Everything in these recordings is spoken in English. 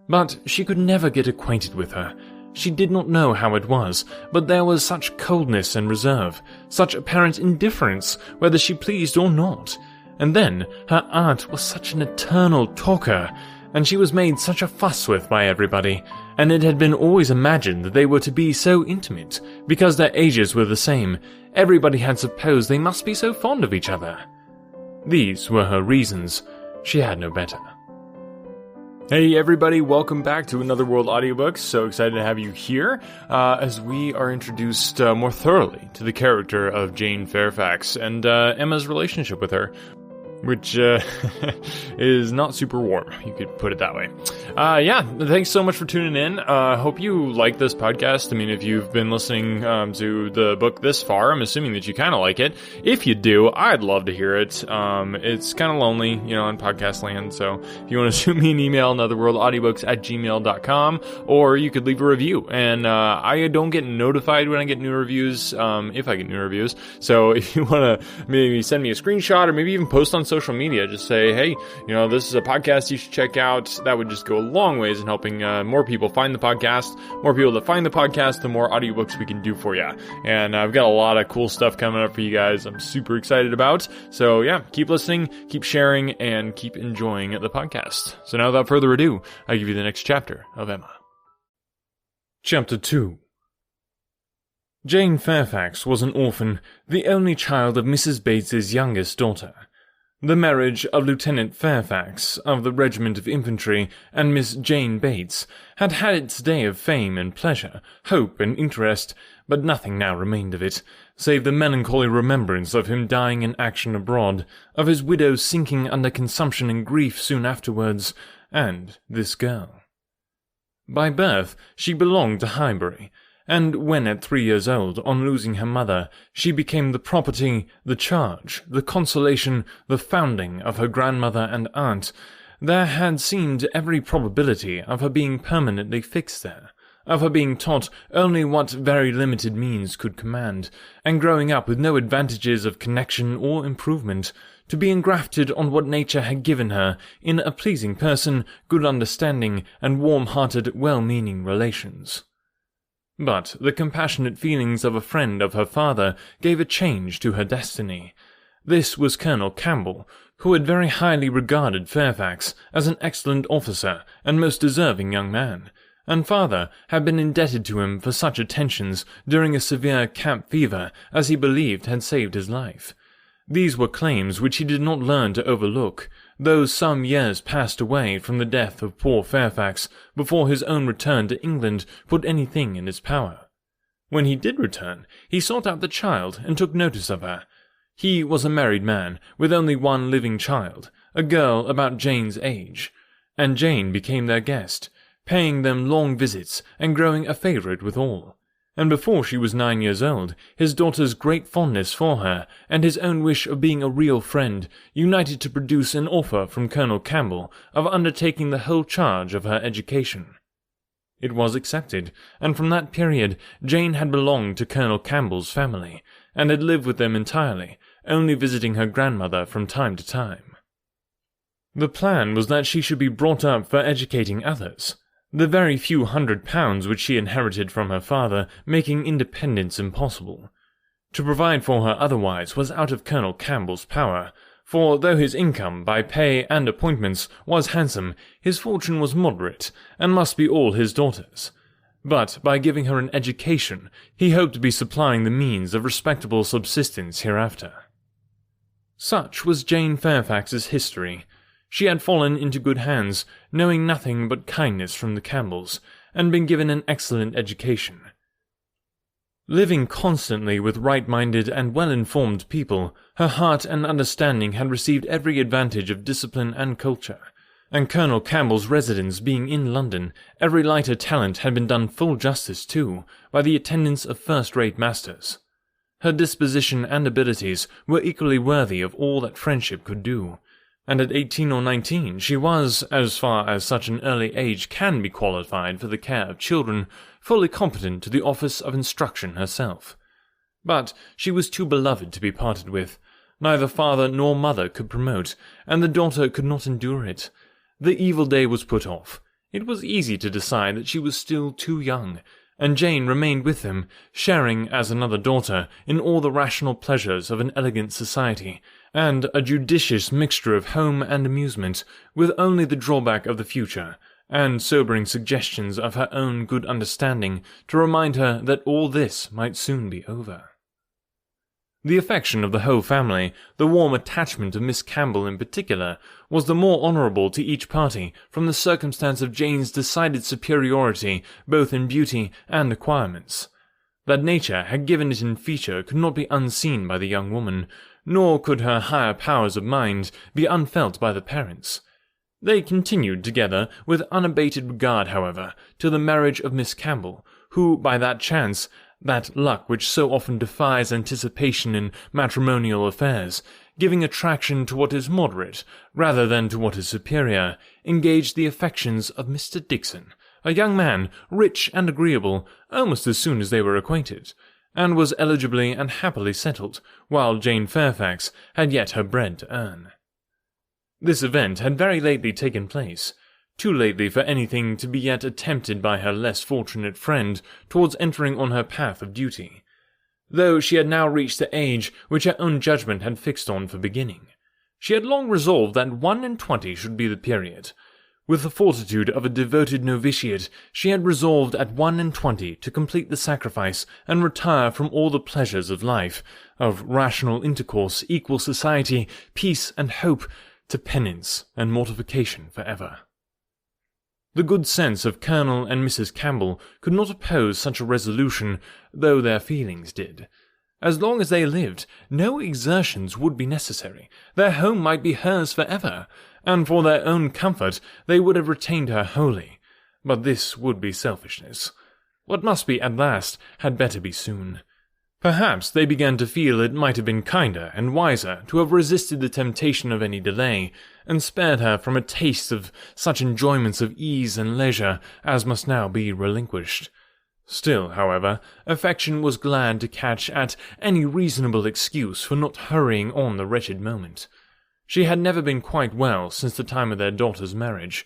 But she could never get acquainted with her. She did not know how it was, but there was such coldness and reserve, such apparent indifference whether she pleased or not. And then her aunt was such an eternal talker, and she was made such a fuss with by everybody, and it had been always imagined that they were to be so intimate, because their ages were the same. Everybody had supposed they must be so fond of each other. These were her reasons. She had no better. Hey everybody, welcome back to Another World Audiobooks. So excited to have you here as we are introduced more thoroughly to the character of Jane Fairfax and Emma's relationship with her, which is not super warm, you could put it that way. Thanks so much for tuning in. Hope you like this podcast. I mean, if you've been listening to the book this far, I'm assuming that you kind of like it. If you do, I'd love to hear it. It's kind of lonely, in podcast land, so if you want to shoot me an email, anotherworldaudiobooks@gmail.com, or you could leave a review. And I don't get notified when I get new reviews, if I get new reviews, so if you want to maybe send me a screenshot or maybe even post on social media, just say, hey, this is a podcast you should check out. That would just go a long ways in helping more people find the podcast. More people that find the podcast, the more audiobooks we can do for you. And I've got a lot of cool stuff coming up for you guys I'm super excited about. So yeah, keep listening, keep sharing, and keep enjoying the podcast. So now without further ado, I give you the next chapter of Emma. Chapter 2. Jane Fairfax was an orphan, the only child of Mrs. Bates's youngest daughter. The marriage of Lieutenant Fairfax, of the Regiment of Infantry, and Miss Jane Bates had had its day of fame and pleasure, hope and interest, but nothing now remained of it, save the melancholy remembrance of him dying in action abroad, of his widow sinking under consumption and grief soon afterwards, and this girl. By birth she belonged to Highbury, and when at 3 years old, on losing her mother, she became the property, the charge, the consolation, the founding of her grandmother and aunt, there had seemed every probability of her being permanently fixed there, of her being taught only what very limited means could command, and growing up with no advantages of connection or improvement, to be engrafted on what nature had given her in a pleasing person, good understanding, and warm-hearted, well-meaning relations. But the compassionate feelings of a friend of her father gave a change to her destiny. This was Colonel Campbell, who had very highly regarded Fairfax as an excellent officer and most deserving young man, and father had been indebted to him for such attentions during a severe camp fever as he believed had saved his life. These were claims which he did not learn to overlook, though some years passed away from the death of poor Fairfax before his own return to England put anything in his power. When he did return, he sought out the child and took notice of her. He was a married man, with only one living child, a girl about Jane's age, and Jane became their guest, paying them long visits and growing a favourite with all. And before she was 9 years old, his daughter's great fondness for her, and his own wish of being a real friend, united to produce an offer from Colonel Campbell of undertaking the whole charge of her education. It was accepted, and from that period Jane had belonged to Colonel Campbell's family, and had lived with them entirely, only visiting her grandmother from time to time. The plan was that she should be brought up for educating others, the very few £100 which she inherited from her father making independence impossible. To provide for her otherwise was out of Colonel Campbell's power, for though his income by pay and appointments was handsome, his fortune was moderate, and must be all his daughter's. But by giving her an education, he hoped to be supplying the means of respectable subsistence hereafter. Such was Jane Fairfax's history. She had fallen into good hands, knowing nothing but kindness from the Campbells, and been given an excellent education. Living constantly with right-minded and well-informed people, her heart and understanding had received every advantage of discipline and culture, and Colonel Campbell's residence being in London, every lighter talent had been done full justice to by the attendance of first-rate masters. Her disposition and abilities were equally worthy of all that friendship could do, and at 18 or 19 she was, as far as such an early age can be qualified for the care of children, fully competent to the office of instruction herself. But she was too beloved to be parted with. Neither father nor mother could promote, and the daughter could not endure it. The evil day was put off. It was easy to decide that she was still too young, and Jane remained with them, sharing as another daughter in all the rational pleasures of an elegant society, and a judicious mixture of home and amusement, with only the drawback of the future, and sobering suggestions of her own good understanding to remind her that all this might soon be over. The affection of the whole family, the warm attachment of Miss Campbell in particular, was the more honourable to each party from the circumstance of Jane's decided superiority both in beauty and acquirements. That nature had given it in feature could not be unseen by the young woman, nor could her higher powers of mind be unfelt by the parents. They continued together with unabated regard, however, till the marriage of Miss Campbell, who, by that chance, that luck which so often defies anticipation in matrimonial affairs, giving attraction to what is moderate rather than to what is superior, engaged the affections of Mr. Dixon, a young man, rich and agreeable, almost as soon as they were acquainted, and was eligibly and happily settled, while Jane Fairfax had yet her bread to earn. This event had very lately taken place, too lately for anything to be yet attempted by her less fortunate friend towards entering on her path of duty, though she had now reached the age which her own judgment had fixed on for beginning. She had long resolved that 21 should be the period. With the fortitude of a devoted novitiate, she had resolved at 21 to complete the sacrifice and retire from all the pleasures of life, of rational intercourse, equal society, peace and hope, to penance and mortification for ever. The good sense of Colonel and Mrs. Campbell could not oppose such a resolution, though their feelings did. As long as they lived, no exertions would be necessary. Their home might be hers for ever, and for their own comfort they would have retained her wholly. But this would be selfishness. What must be at last had better be soon. Perhaps they began to feel it might have been kinder and wiser to have resisted the temptation of any delay, and spared her from a taste of such enjoyments of ease and leisure as must now be relinquished. Still, however, affection was glad to catch at any reasonable excuse for not hurrying on the wretched moment. She had never been quite well since the time of their daughter's marriage.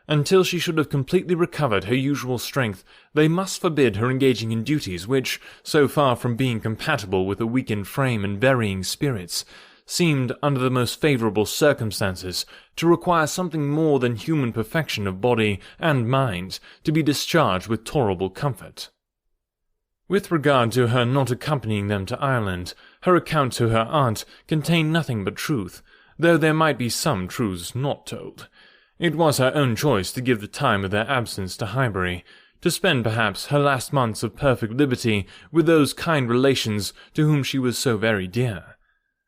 Until she should have completely recovered her usual strength, they must forbid her engaging in duties which, so far from being compatible with a weakened frame and varying spirits, seemed, under the most favourable circumstances, to require something more than human perfection of body and mind to be discharged with tolerable comfort. With regard to her not accompanying them to Ireland, her account to her aunt contained nothing but truth, though there might be some truths not told. It was her own choice to give the time of their absence to Highbury, to spend perhaps her last months of perfect liberty with those kind relations to whom she was so very dear.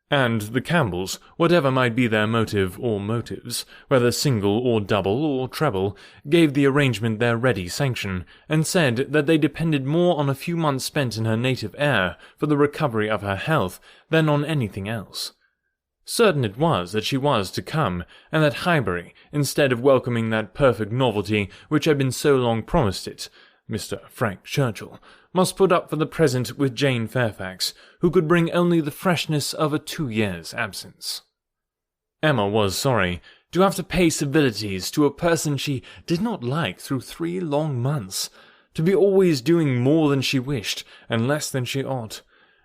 And the Campbells, whatever might be their motive or motives, whether single or double or treble, gave the arrangement their ready sanction, and said that they depended more on a few months spent in her native air for the recovery of her health than on anything else. Certain it was that she was to come, and that Highbury, instead of welcoming that perfect novelty which had been so long promised it, Mr. Frank Churchill, must put up for the present with Jane Fairfax, who could bring only the freshness of a 2 years' absence. Emma was sorry to have to pay civilities to a person she did not like through 3 long months, to be always doing more than she wished and less than she ought.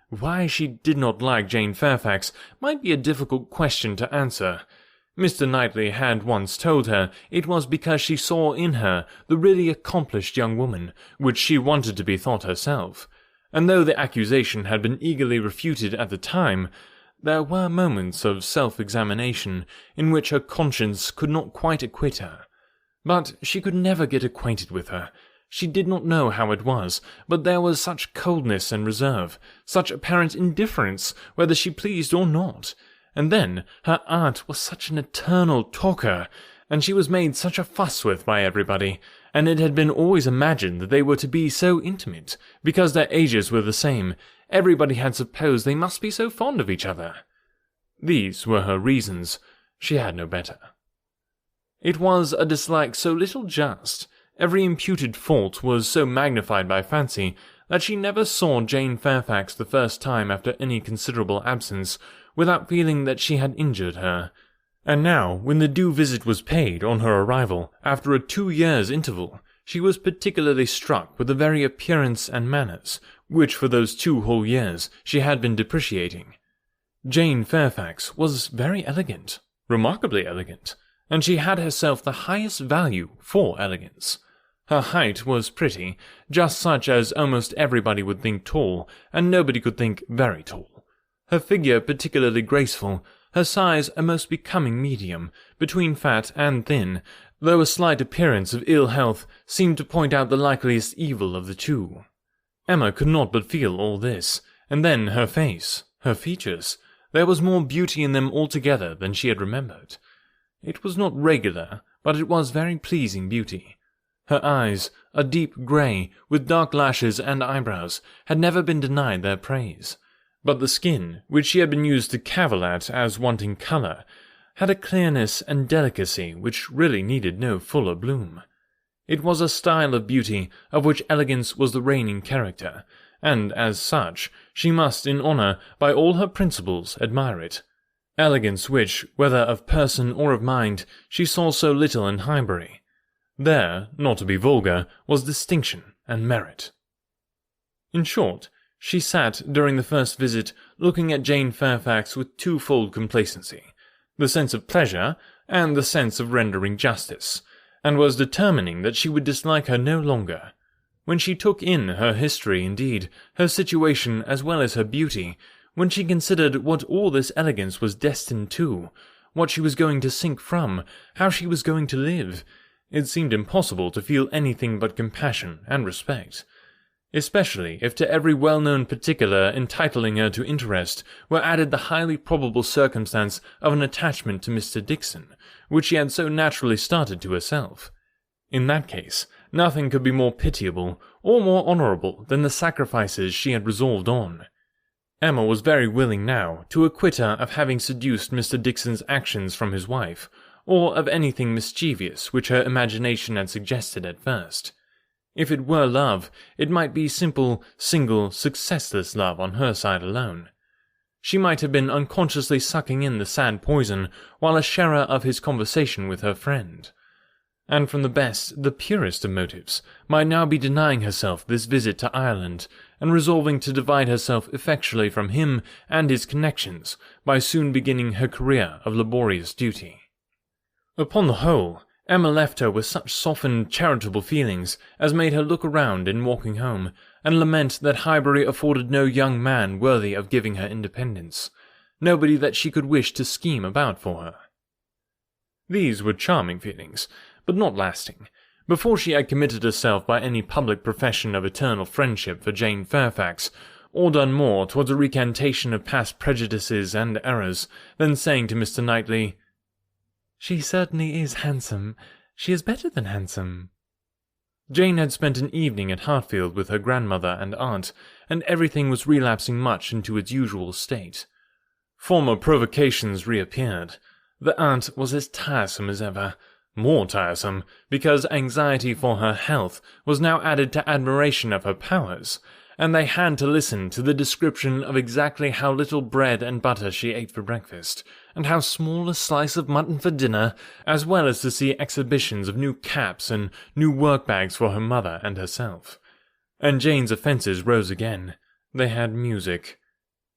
Why she did not like Jane Fairfax might be a difficult question to answer. Mr. Knightley had once told her it was because she saw in her the really accomplished young woman which she wanted to be thought herself, and though the accusation had been eagerly refuted at the time, there were moments of self-examination in which her conscience could not quite acquit her. But she could never get acquainted with her. She did not know how it was, but there was such coldness and reserve, such apparent indifference whether she pleased or not. And then her aunt was such an eternal talker, and she was made such a fuss with by everybody, and it had been always imagined that they were to be so intimate, because their ages were the same. Everybody had supposed they must be so fond of each other. These were her reasons. She had no better. It was a dislike so little just, every imputed fault was so magnified by fancy, that she never saw Jane Fairfax the first time after any considerable absence, without feeling that she had injured her. And now, when the due visit was paid on her arrival, after a 2 years' interval, she was particularly struck with the very appearance and manners, which for those 2 whole years she had been depreciating. Jane Fairfax was very elegant, remarkably elegant, and she had herself the highest value for elegance. Her height was pretty, just such as almost everybody would think tall, and nobody could think very tall. Her figure particularly graceful, her size a most becoming medium, between fat and thin, though a slight appearance of ill health seemed to point out the likeliest evil of the two. Emma could not but feel all this, and then her face, her features. There was more beauty in them altogether than she had remembered. It was not regular, but it was very pleasing beauty. Her eyes, a deep grey, with dark lashes and eyebrows, had never been denied their praise. But the skin, which she had been used to cavil at as wanting colour, had a clearness and delicacy which really needed no fuller bloom. It was a style of beauty of which elegance was the reigning character, and as such she must, in honour, by all her principles, admire it. Elegance which, whether of person or of mind, she saw so little in Highbury. There, not to be vulgar, was distinction and merit. In short, she sat during the first visit looking at Jane Fairfax with twofold complacency, the sense of pleasure and the sense of rendering justice, and was determining that she would dislike her no longer. When she took in her history, indeed, her situation as well as her beauty, when she considered what all this elegance was destined to, what she was going to sink from, how she was going to live, it seemed impossible to feel anything but compassion and respect, especially if to every well-known particular entitling her to interest were added the highly probable circumstance of an attachment to Mr. Dixon, which she had so naturally started to herself. In that case, nothing could be more pitiable or more honourable than the sacrifices she had resolved on. Emma was very willing now to acquit her of having seduced Mr. Dixon's actions from his wife, or of anything mischievous which her imagination had suggested at first. If it were love, it might be simple, single, successless love on her side alone. She might have been unconsciously sucking in the sad poison while a sharer of his conversation with her friend, and from the best, the purest of motives, might now be denying herself this visit to Ireland, and resolving to divide herself effectually from him and his connections by soon beginning her career of laborious duty. Upon the whole, Emma left her with such softened, charitable feelings as made her look around in walking home, and lament that Highbury afforded no young man worthy of giving her independence, nobody that she could wish to scheme about for her. These were charming feelings, but not lasting. Before she had committed herself by any public profession of eternal friendship for Jane Fairfax, or done more towards a recantation of past prejudices and errors, than saying to Mr. Knightley, "She certainly is handsome. She is better than handsome." Jane had spent an evening at Hartfield with her grandmother and aunt, and everything was relapsing much into its usual state. Former provocations reappeared. The aunt was as tiresome as ever, more tiresome, because anxiety for her health was now added to admiration of her powers, and they had to listen to the description of exactly how little bread and butter she ate for breakfast, and how small a slice of mutton for dinner, as well as to see exhibitions of new caps and new work-bags for her mother and herself. And Jane's offences rose again. They had music.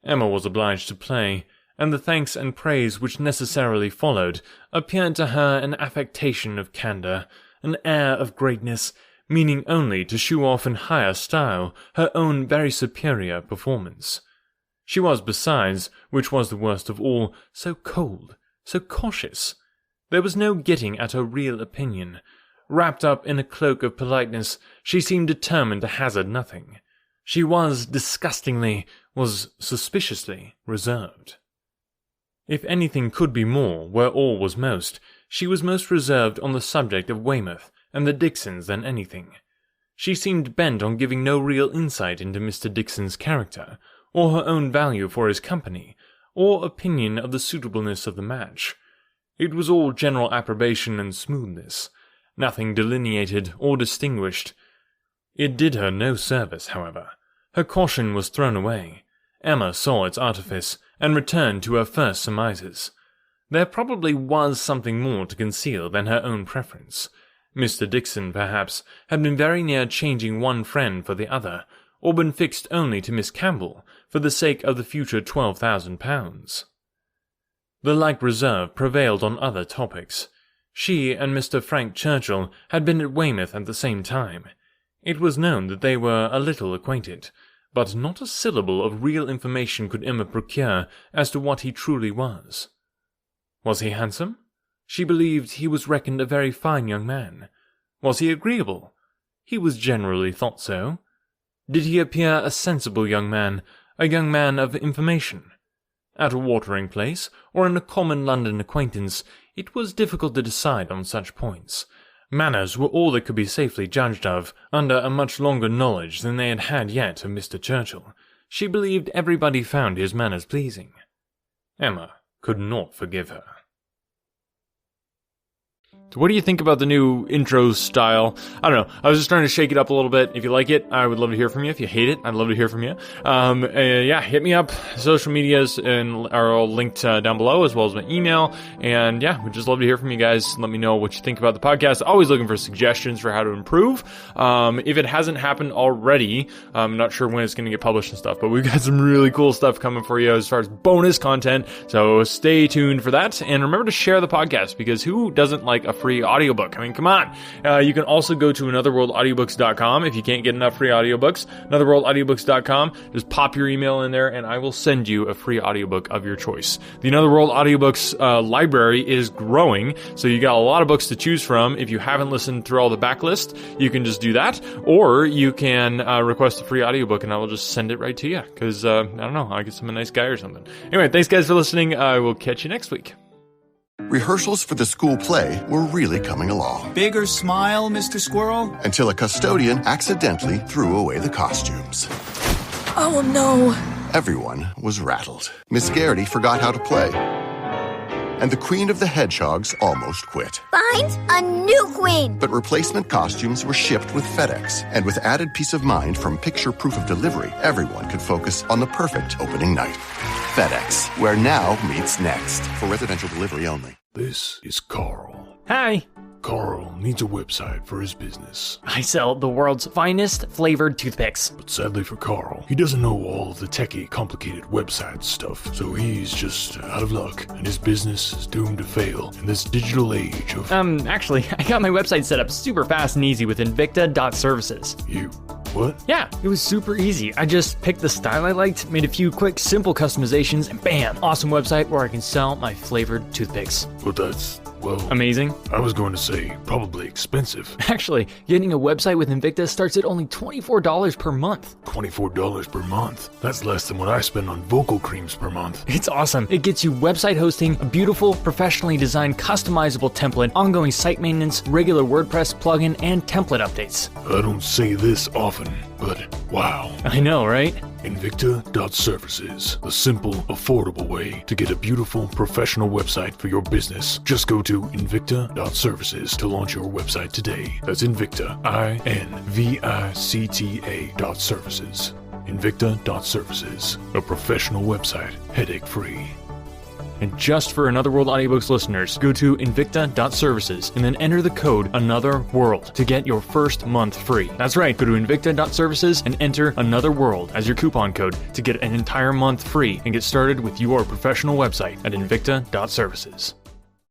Emma was obliged to play, and the thanks and praise which necessarily followed appeared to her an affectation of candour, an air of greatness, meaning only to shew off in higher style her own very superior performance. She was besides, which was the worst of all, so cold, so cautious. There was no getting at her real opinion. Wrapped up in a cloak of politeness, she seemed determined to hazard nothing. She was suspiciously reserved. If anything could be more where all was most, she was most reserved on the subject of Weymouth and the Dixons than anything. She seemed bent on giving no real insight into Mr. Dixon's character, or her own value for his company, or opinion of the suitableness of the match. It was all general approbation and smoothness, nothing delineated or distinguished. It did her no service, however. Her caution was thrown away. Emma saw its artifice, and returned to her first surmises. There probably was something more to conceal than her own preference. Mr. Dixon, perhaps, had been very near changing one friend for the other, or been fixed only to Miss Campbell for the sake of the future £12,000. The like reserve prevailed on other topics. She and Mr. Frank Churchill had been at Weymouth at the same time. It was known that they were a little acquainted, but not a syllable of real information could Emma procure as to what he truly was. Was he handsome? She believed he was reckoned a very fine young man. Was he agreeable? He was generally thought so. Did he appear a sensible young man of information? At a watering place, or in a common London acquaintance, it was difficult to decide on such points. Manners were all that could be safely judged of, under a much longer knowledge than they had had yet of Mr. Churchill. She believed everybody found his manners pleasing. Emma could not forgive her. So what do you think about the new intro style? I don't know. I was just trying to shake it up a little bit. If you like it, I would love to hear from you. If you hate it, I'd love to hear from you. Yeah, hit me up. Social medias are all linked down below, as well as my email. And yeah, we'd just love to hear from you guys. Let me know what you think about the podcast. Always looking for suggestions for how to improve. If it hasn't happened already, I'm not sure when it's going to get published and stuff, but we've got some really cool stuff coming for you as far as bonus content. So stay tuned for that. And remember to share the podcast, because who doesn't like a free audiobook? I mean, come on. You can also go to anotherworldaudiobooks.com if you can't get enough free audiobooks. Anotherworldaudiobooks.com. Just pop your email in there and I will send you a free audiobook of your choice. The Another World Audiobooks library is growing, so you got a lot of books to choose from. If you haven't listened through all the backlist, you can just do that, or you can request a free audiobook and I will just send it right to you, because, I don't know, I guess I'm a nice guy or something. Anyway, thanks guys for listening. I will catch you next week. Rehearsals for the school play were really coming along. Bigger smile, Mr. Squirrel? Until a custodian accidentally threw away the costumes. Oh no! Everyone was rattled. Miss Garrity forgot how to play. And the Queen of the Hedgehogs almost quit. Find a new queen! But replacement costumes were shipped with FedEx. And with added peace of mind from picture proof of delivery, everyone could focus on the perfect opening night. FedEx, where now meets next. For residential delivery only. This is Carl. Hi. Carl needs a website for his business. I sell the world's finest flavored toothpicks. But sadly for Carl, he doesn't know all of the techie, complicated website stuff. So he's just out of luck, and his business is doomed to fail in this digital age of... Actually, I got my website set up super fast and easy with Invicta.services. You... what? Yeah, it was super easy. I just picked the style I liked, made a few quick, simple customizations, and bam! Awesome website where I can sell my flavored toothpicks. Well, that's... well... amazing? I was going to say, probably expensive. Actually, getting a website with Invicta starts at only $24 per month. $24 per month? That's less than what I spend on vocal creams per month. It's awesome. It gets you website hosting, a beautiful, professionally designed, customizable template, ongoing site maintenance, regular WordPress plugin, and template updates. I don't say this often, but wow. I know, right? Invicta.services, the simple, affordable way to get a beautiful, professional website for your business. Just go to Invicta.services to launch your website today. That's Invicta, INVICTA.services. Invicta.services, a professional website, headache-free. And just for Another World Audiobooks listeners, go to Invicta.services and then enter the code Another World to get your first month free. That's right, go to Invicta.services and enter Another World as your coupon code to get an entire month free and get started with your professional website at Invicta.services.